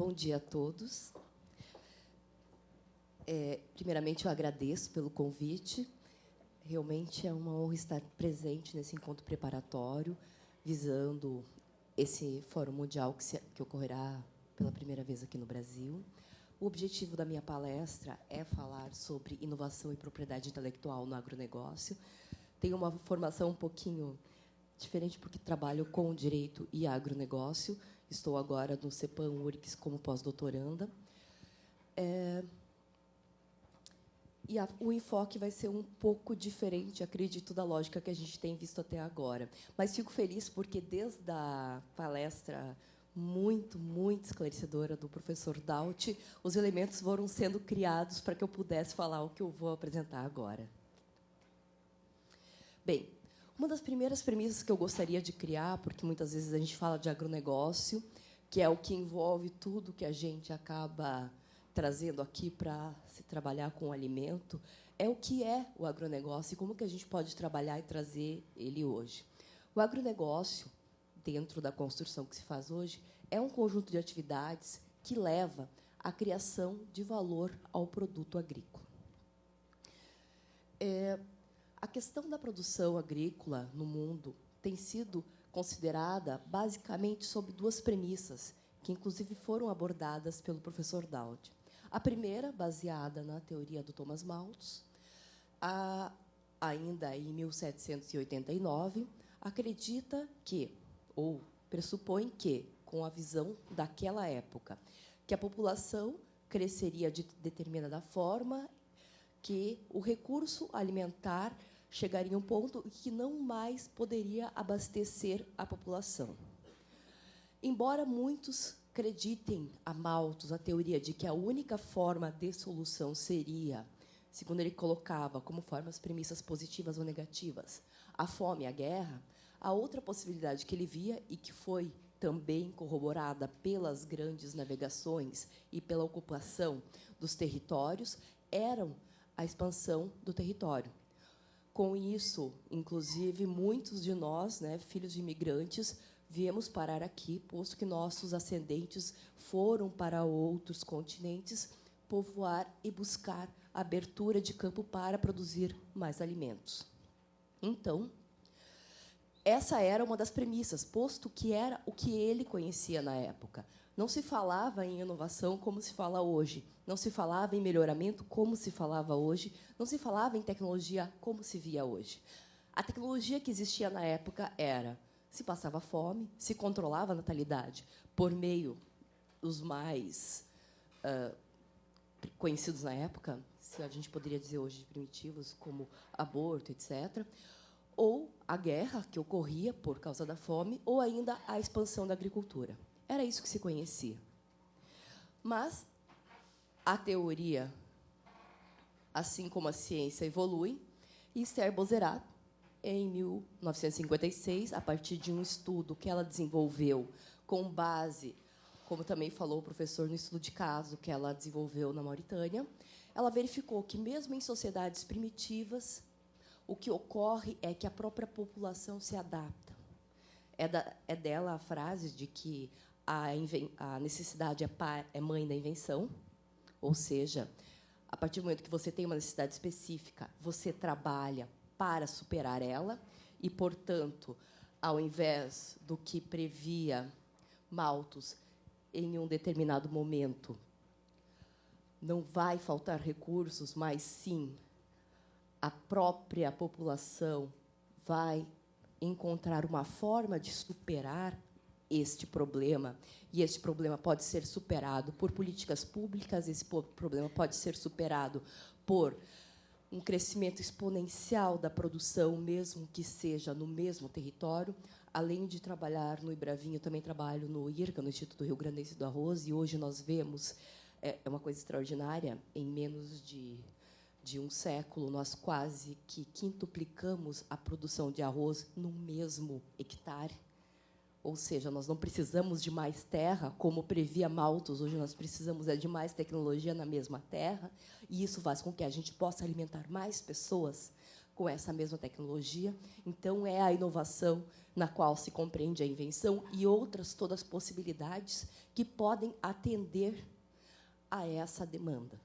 Bom dia a todos. Primeiramente, eu agradeço pelo convite. Realmente é uma honra estar presente nesse encontro preparatório, visando esse Fórum Mundial que ocorrerá pela primeira vez aqui no Brasil. O objetivo da minha palestra é falar sobre inovação e propriedade intelectual no agronegócio. Tenho uma formação um pouquinho diferente, porque trabalho com direito e agronegócio. Estou agora no CEPAM-URGS como pós-doutoranda. O enfoque vai ser um pouco diferente, acredito, da lógica que a gente tem visto até agora. Mas fico feliz porque, desde a palestra muito esclarecedora do professor Daut, os elementos foram sendo criados para que eu pudesse falar o que eu vou apresentar agora. Bem, uma das primeiras premissas que eu gostaria de criar, porque muitas vezes a gente fala de agronegócio, que é o que envolve tudo que a gente acaba trazendo aqui para se trabalhar com o alimento, é o que é o agronegócio e como que a gente pode trabalhar e trazer ele hoje. O agronegócio, dentro da construção que se faz hoje, é um conjunto de atividades que leva à criação de valor ao produto agrícola. A questão da produção agrícola no mundo tem sido considerada basicamente sob duas premissas, que inclusive foram abordadas pelo professor Daut. A primeira, baseada na teoria do Thomas Malthus, ainda em 1789, acredita que, ou pressupõe que, com a visão daquela época, que a população cresceria de determinada forma, que o recurso alimentar chegaria a um ponto que não mais poderia abastecer a população. Embora muitos acreditem a Malthus, a teoria de que a única forma de solução seria, segundo ele colocava, como formas premissas positivas ou negativas, a fome e a guerra, a outra possibilidade que ele via, e que foi também corroborada pelas grandes navegações e pela ocupação dos territórios, eram a expansão do território. Com isso, inclusive, muitos de nós, filhos de imigrantes, viemos parar aqui, posto que nossos ascendentes foram para outros continentes povoar e buscar abertura de campo para produzir mais alimentos. Então, essa era uma das premissas, posto que era o que ele conhecia na época. Não se falava em inovação como se fala hoje, não se falava em melhoramento como se falava hoje, não se falava em tecnologia como se via hoje. A tecnologia que existia na época era: se passava fome, se controlava a natalidade por meio dos mais conhecidos na época, se a gente poderia dizer hoje primitivos, como aborto, etc., ou a guerra que ocorria por causa da fome, ou ainda a expansão da agricultura. Era isso que se conhecia. Mas a teoria, assim como a ciência, evolui, e Esther Bozerat, em 1956, a partir de um estudo que ela desenvolveu com base, como também falou o professor, no estudo de caso que ela desenvolveu na Mauritânia, ela verificou que, mesmo em sociedades primitivas, o que ocorre é que a própria população se adapta. É dela a frase de que a necessidade é mãe da invenção, ou seja, a partir do momento que você tem uma necessidade específica, você trabalha para superar ela e, portanto, ao invés do que previa Malthus em um determinado momento, não vai faltar recursos, mas sim a própria população vai encontrar uma forma de superar este problema, e este problema pode ser superado por políticas públicas, esse problema pode ser superado por um crescimento exponencial da produção, mesmo que seja no mesmo território. Além de trabalhar no IBRAVIM, eu também trabalho no IRCA, no Instituto Rio Grandense do Arroz, e hoje nós vemos, é uma coisa extraordinária, em menos de um século, nós quase que quintuplicamos a produção de arroz no mesmo hectare. Ou seja, nós não precisamos de mais terra, como previa Malthus, hoje nós precisamos de mais tecnologia na mesma terra, e isso faz com que a gente possa alimentar mais pessoas com essa mesma tecnologia. Então, é a inovação na qual se compreende a invenção e outras todas as possibilidades que podem atender a essa demanda.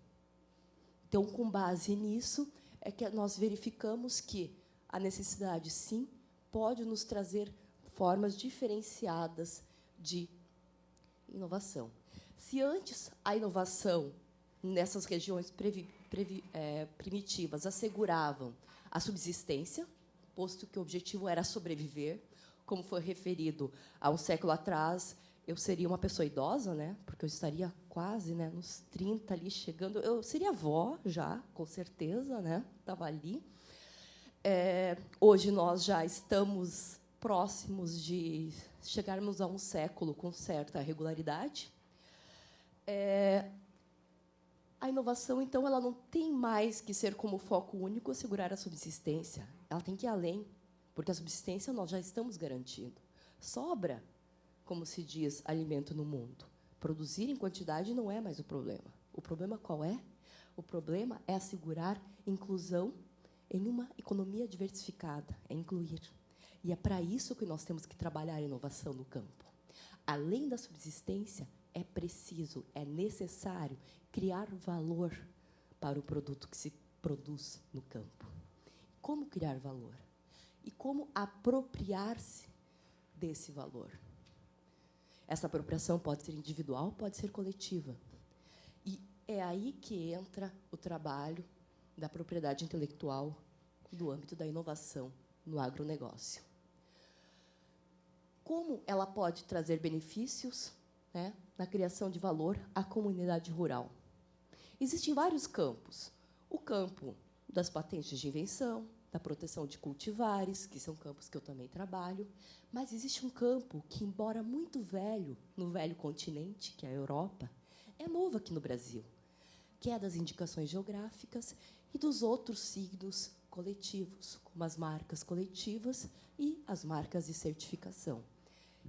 Então, com base nisso, é que nós verificamos que a necessidade, sim, pode nos trazer formas diferenciadas de inovação. Se antes a inovação nessas regiões primitivas asseguravam a subsistência, posto que o objetivo era sobreviver, como foi referido há um século atrás, eu seria uma pessoa idosa, né? Porque eu estaria quase, né, nos 30 ali chegando. Eu seria avó já, com certeza, né? Estava ali. Hoje nós já estamos próximos de chegarmos a um século com certa regularidade. A inovação, então, ela não tem mais que ser como foco único assegurar a subsistência. Ela tem que ir além, porque a subsistência nós já estamos garantindo. Sobra, como se diz, alimento no mundo. Produzir em quantidade não é mais o problema. O problema qual é? O problema é assegurar inclusão em uma economia diversificada, é incluir. E é para isso que nós temos que trabalhar a inovação no campo. Além da subsistência, é preciso, é necessário criar valor para o produto que se produz no campo. Como criar valor? E como apropriar-se desse valor? Essa apropriação pode ser individual, pode ser coletiva. E é aí que entra o trabalho da propriedade intelectual do âmbito da inovação no agronegócio. Como ela pode trazer benefícios, né, na criação de valor à comunidade rural? Existem vários campos. O campo das patentes de invenção, da proteção de cultivares, que são campos que eu também trabalho, mas existe um campo que, embora muito velho no velho continente, que é a Europa, é novo aqui no Brasil, que é das indicações geográficas e dos outros signos coletivos, como as marcas coletivas e as marcas de certificação.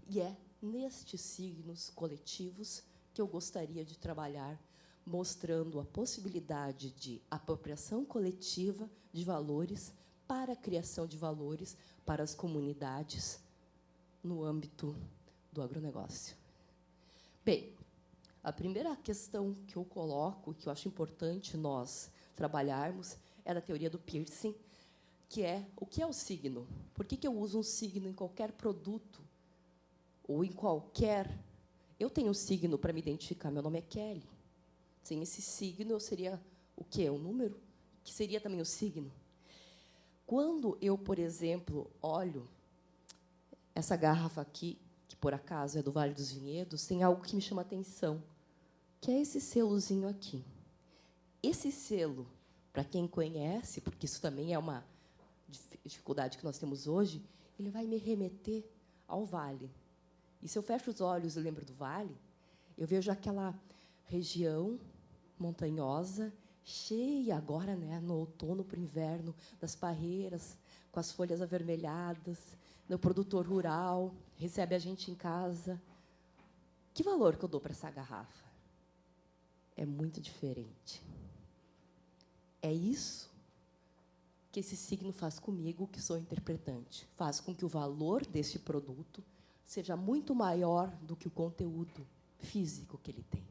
E é nestes signos coletivos que eu gostaria de trabalhar, mostrando a possibilidade de apropriação coletiva de valores para a criação de valores para as comunidades no âmbito do agronegócio. Bem, a primeira questão que eu coloco, que eu acho importante nós trabalharmos, é da teoria do Pearson, que é o que é o signo? Por que eu uso um signo em qualquer produto ou em qualquer... Eu tenho um signo para me identificar, meu nome é Kelly. Sem esse signo, eu seria o quê? Um número? Que seria também o signo. Quando eu, por exemplo, olho essa garrafa aqui, que, por acaso, é do Vale dos Vinhedos, tem algo que me chama a atenção, que é esse selozinho aqui. Esse selo, para quem conhece, porque isso também é uma dificuldade que nós temos hoje, ele vai me remeter ao vale. E se eu fecho os olhos e lembro do vale, eu vejo aquela região montanhosa, cheia agora, né, no outono para o inverno, das parreiras, com as folhas avermelhadas, do produtor rural, recebe a gente em casa. Que valor que eu dou para essa garrafa? É muito diferente. É isso que esse signo faz comigo, que sou interpretante. Faz com que o valor desse produto seja muito maior do que o conteúdo físico que ele tem.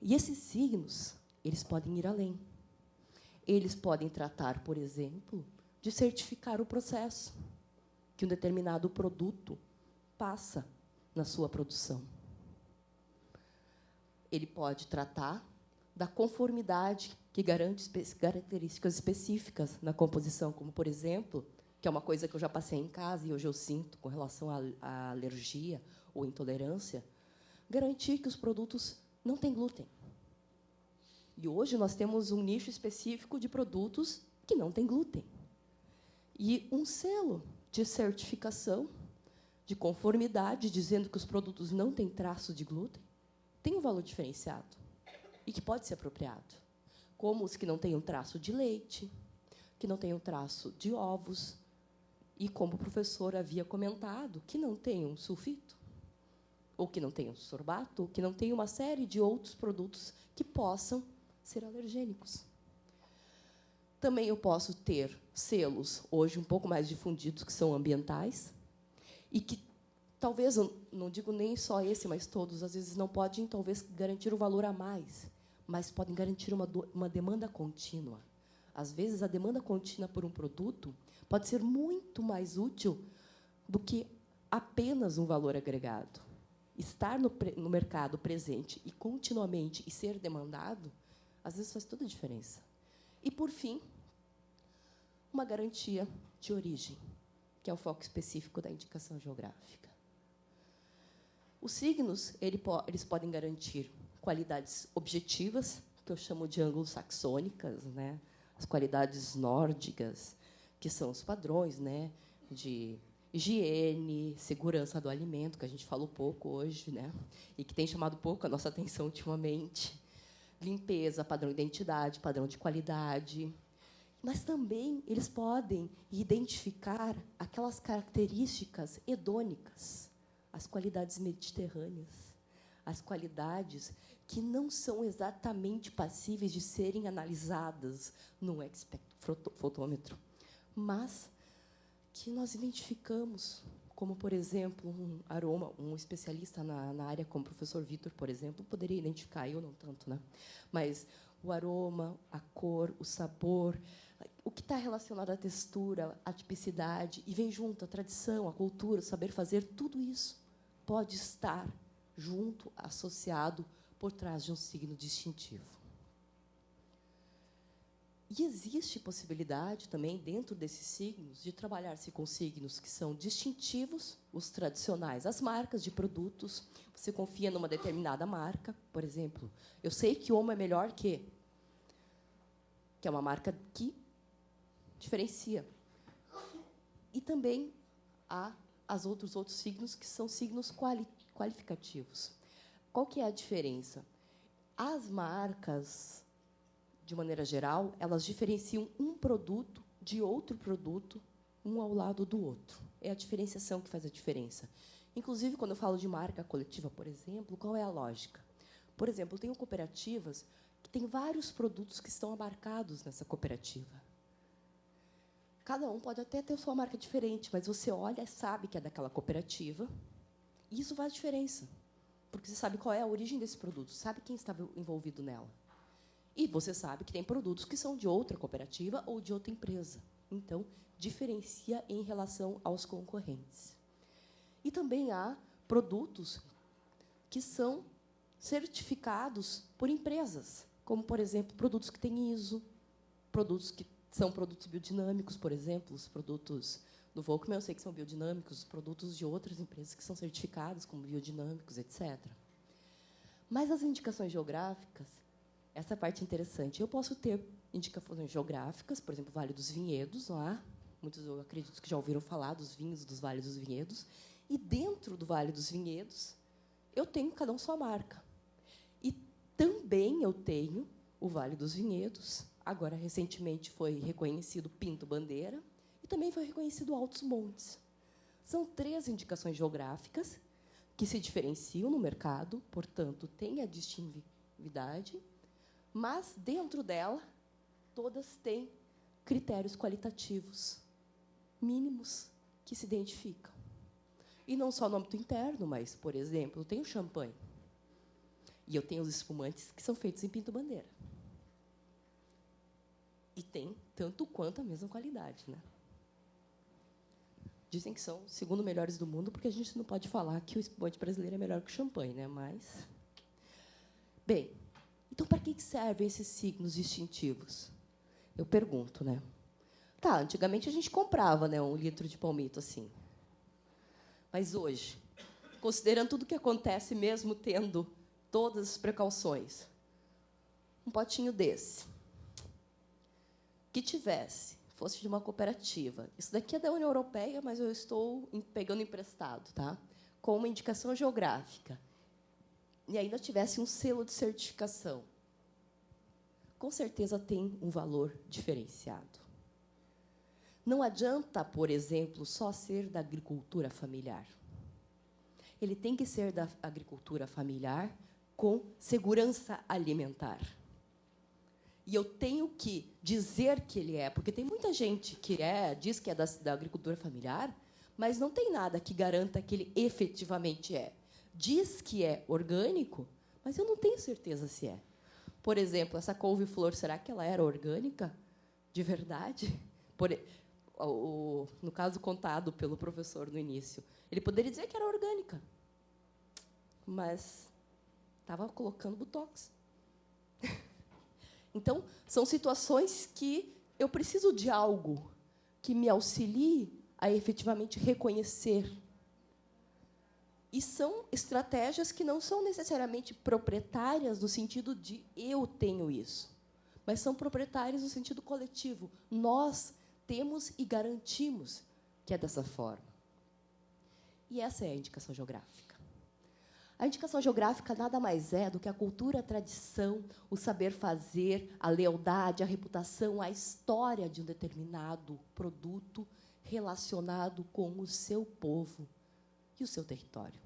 E esses signos, eles podem ir além. Eles podem tratar, por exemplo, de certificar o processo que um determinado produto passa na sua produção. Ele pode tratar da conformidade que garante características específicas na composição, como, por exemplo, que é uma coisa que eu já passei em casa e hoje eu sinto com relação à alergia ou intolerância, garantir que os produtos não têm glúten. E hoje nós temos um nicho específico de produtos que não têm glúten. E um selo de certificação, de conformidade, dizendo que os produtos não têm traço de glúten, tem um valor diferenciado e que pode ser apropriado, como os que não têm um traço de leite, que não têm um traço de ovos, e, como o professor havia comentado, que não tem um sulfito, ou que não tem sorbato, ou que não tem uma série de outros produtos que possam ser alergênicos. Também eu posso ter selos, hoje um pouco mais difundidos, que são ambientais, e que talvez, eu não digo nem só esse, mas todos, às vezes não podem, talvez, garantir o valor a mais, mas podem garantir uma demanda contínua. Às vezes, a demanda contínua por um produto pode ser muito mais útil do que apenas um valor agregado. Estar no mercado presente e continuamente e ser demandado, às vezes faz toda a diferença. E, por fim, uma garantia de origem, que é o foco específico da indicação geográfica. Os signos, eles podem garantir qualidades objetivas, que eu chamo de anglo-saxônicas, né? As qualidades nórdicas, que são os padrões, né, de higiene, segurança do alimento, que a gente falou pouco hoje, né, e que tem chamado pouco a nossa atenção ultimamente. Limpeza, padrão de identidade, padrão de qualidade. Mas também eles podem identificar aquelas características hedônicas, as qualidades mediterrâneas, as qualidades que não são exatamente passíveis de serem analisadas num espectrofotômetro, mas que nós identificamos, como, por exemplo, um aroma, um especialista na área, como o professor Vitor, por exemplo, poderia identificar, eu não tanto, né? Mas o aroma, a cor, o sabor, o que está relacionado à textura, à tipicidade, e vem junto a tradição, a cultura, o saber fazer, tudo isso pode estar junto, associado, por trás de um signo distintivo. E existe possibilidade também, dentro desses signos, de trabalhar-se com signos que são distintivos, os tradicionais, as marcas de produtos. Você confia numa determinada marca, por exemplo. Eu sei que Omo é melhor que é uma marca que diferencia. E também há outros signos que são signos qualificativos. Qual que é a diferença? As marcas, de maneira geral, elas diferenciam um produto de outro produto, um ao lado do outro. É a diferenciação que faz a diferença. Inclusive, quando eu falo de marca coletiva, por exemplo, qual é a lógica? Por exemplo, eu tenho cooperativas que têm vários produtos que estão abarcados nessa cooperativa. Cada um pode até ter sua marca diferente, mas você olha e sabe que é daquela cooperativa, e isso faz diferença, porque você sabe qual é a origem desse produto, sabe quem estava envolvido nela. E você sabe que tem produtos que são de outra cooperativa ou de outra empresa. Então, diferencia em relação aos concorrentes. E também há produtos que são certificados por empresas, como, por exemplo, produtos que têm ISO, produtos que são produtos biodinâmicos, por exemplo, os produtos do Volkmann, eu sei que são biodinâmicos, os produtos de outras empresas que são certificados como biodinâmicos, etc. Mas as indicações geográficas, essa parte é interessante. Eu posso ter indicações geográficas, por exemplo, Vale dos Vinhedos, lá. Muitos, eu acredito, que já ouviram falar dos vinhos dos Vales dos Vinhedos. E, dentro do Vale dos Vinhedos, eu tenho cada um sua marca. E também eu tenho o Vale dos Vinhedos. Agora, recentemente, foi reconhecido Pinto Bandeira. E também foi reconhecido Altos Montes. São 3 indicações geográficas que se diferenciam no mercado, portanto, têm a distintividade, mas, dentro dela, todas têm critérios qualitativos mínimos que se identificam. E não só no âmbito interno, mas, por exemplo, eu tenho champanhe. E eu tenho os espumantes que são feitos em Pinto Bandeira. E tem tanto quanto a mesma qualidade, né? Dizem que são os segundo melhores do mundo, porque a gente não pode falar que o espumante brasileiro é melhor que o champanhe, né? Mas, bem, então, para que servem esses signos distintivos? Eu pergunto, né? Tá, antigamente a gente comprava, né, 1 litro de palmito assim. Mas hoje, considerando tudo o que acontece, mesmo tendo todas as precauções, um potinho desse, que fosse de uma cooperativa. Isso daqui é da União Europeia, mas eu estou pegando emprestado, tá? Com uma indicação geográfica. E ainda tivesse um selo de certificação, com certeza tem um valor diferenciado. Não adianta, por exemplo, só ser da agricultura familiar. Ele tem que ser da agricultura familiar com segurança alimentar. e eu tenho que dizer que ele é, porque tem muita gente que diz que é da agricultura familiar, mas não tem nada que garanta que ele efetivamente é. Diz que é orgânico, mas eu não tenho certeza se é. Por exemplo, essa couve-flor, será que ela era orgânica de verdade? No caso contado pelo professor no início, ele poderia dizer que era orgânica, mas estava colocando botox. Então, são situações que eu preciso de algo que me auxilie a efetivamente reconhecer. E são estratégias que não são necessariamente proprietárias no sentido de eu tenho isso, mas são proprietárias no sentido coletivo. Nós temos e garantimos que é dessa forma. E essa é a indicação geográfica. A indicação geográfica nada mais é do que a cultura, a tradição, o saber fazer, a lealdade, a reputação, a história de um determinado produto relacionado com o seu povo e o seu território.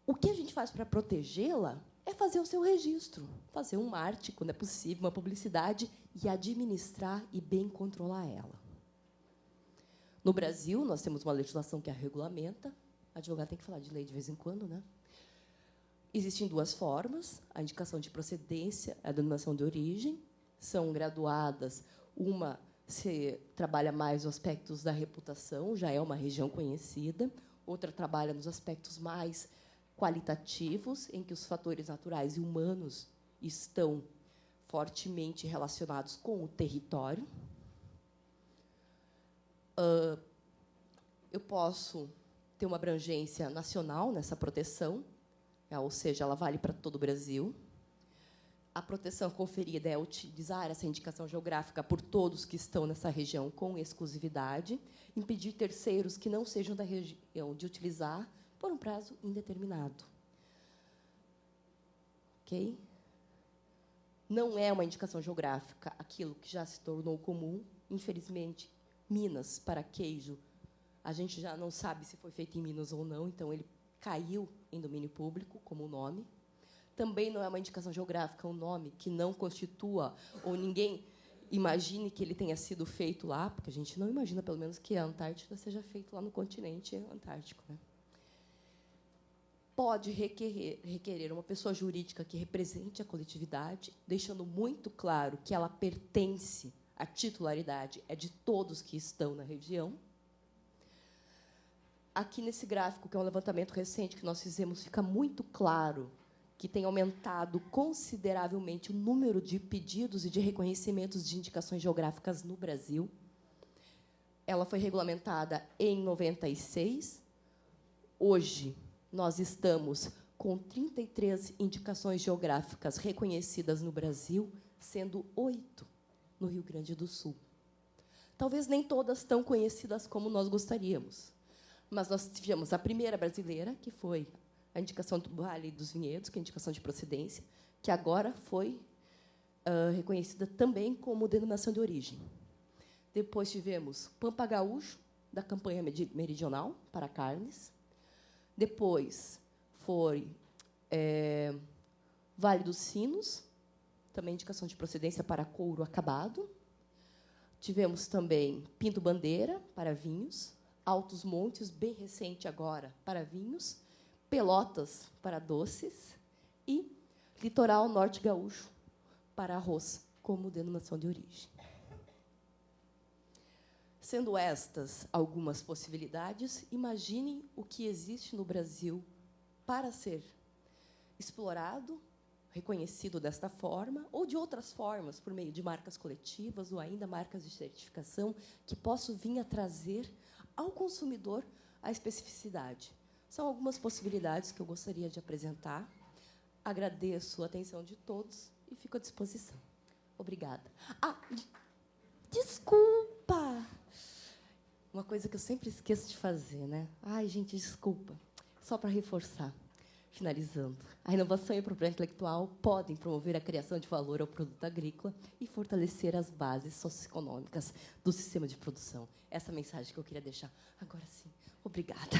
O que a gente faz para protegê-la é fazer o seu registro, fazer um marketing, quando é possível, uma publicidade, e administrar e bem controlar ela. No Brasil, nós temos uma legislação que a regulamenta. Advogado tem que falar de lei de vez em quando, né? Existem duas formas: a indicação de procedência, a denominação de origem. São graduadas. Uma se trabalha mais os aspectos da reputação, já é uma região conhecida. Outra trabalha nos aspectos mais qualitativos, em que os fatores naturais e humanos estão fortemente relacionados com o território. Eu posso ter uma abrangência nacional nessa proteção, ou seja, ela vale para todo o Brasil. A proteção conferida é utilizar essa indicação geográfica por todos que estão nessa região com exclusividade, impedir terceiros que não sejam da região de utilizar por um prazo indeterminado. Ok? Não é uma indicação geográfica aquilo que já se tornou comum. Infelizmente, Minas para queijo, a gente já não sabe se foi feito em Minas ou não, então ele caiu em domínio público como nome. Também não é uma indicação geográfica um nome que não constitua, ou ninguém imagine que ele tenha sido feito lá, porque a gente não imagina, pelo menos, que a Antártida seja feito lá no continente antártico, né? Pode requerer uma pessoa jurídica que represente a coletividade, deixando muito claro que ela pertence, a titularidade é de todos que estão na região. Aqui, nesse gráfico, que é um levantamento recente que nós fizemos, fica muito claro que tem aumentado consideravelmente o número de pedidos e de reconhecimentos de indicações geográficas no Brasil. Ela foi regulamentada em 96. Hoje, nós estamos com 33 indicações geográficas reconhecidas no Brasil, sendo 8 no Rio Grande do Sul. Talvez nem todas tão conhecidas como nós gostaríamos, mas nós tivemos a primeira brasileira, que foi a indicação do Vale dos Vinhedos, que é a indicação de procedência, que agora foi reconhecida também como denominação de origem. Depois tivemos Pampa Gaúcho, da campanha meridional, para carnes. Depois foi Vale dos Sinos, também indicação de procedência para couro acabado. Tivemos também Pinto Bandeira, para vinhos. Altos Montes, bem recente agora, para vinhos. Pelotas, para doces. E Litoral Norte Gaúcho, para arroz, como denominação de origem. Sendo estas algumas possibilidades, imaginem o que existe no Brasil para ser explorado, reconhecido desta forma, ou de outras formas, por meio de marcas coletivas ou ainda marcas de certificação, que posso vir a trazer ao consumidor a especificidade. São algumas possibilidades que eu gostaria de apresentar. Agradeço a atenção de todos e fico à disposição. Obrigada. Desculpa! Uma coisa que eu sempre esqueço de fazer, né? Ai, gente, desculpa. Só para reforçar, finalizando. A inovação e a propriedade intelectual podem promover a criação de valor ao produto agrícola e fortalecer as bases socioeconômicas do sistema de produção. Essa é a mensagem que eu queria deixar. Agora sim, obrigada.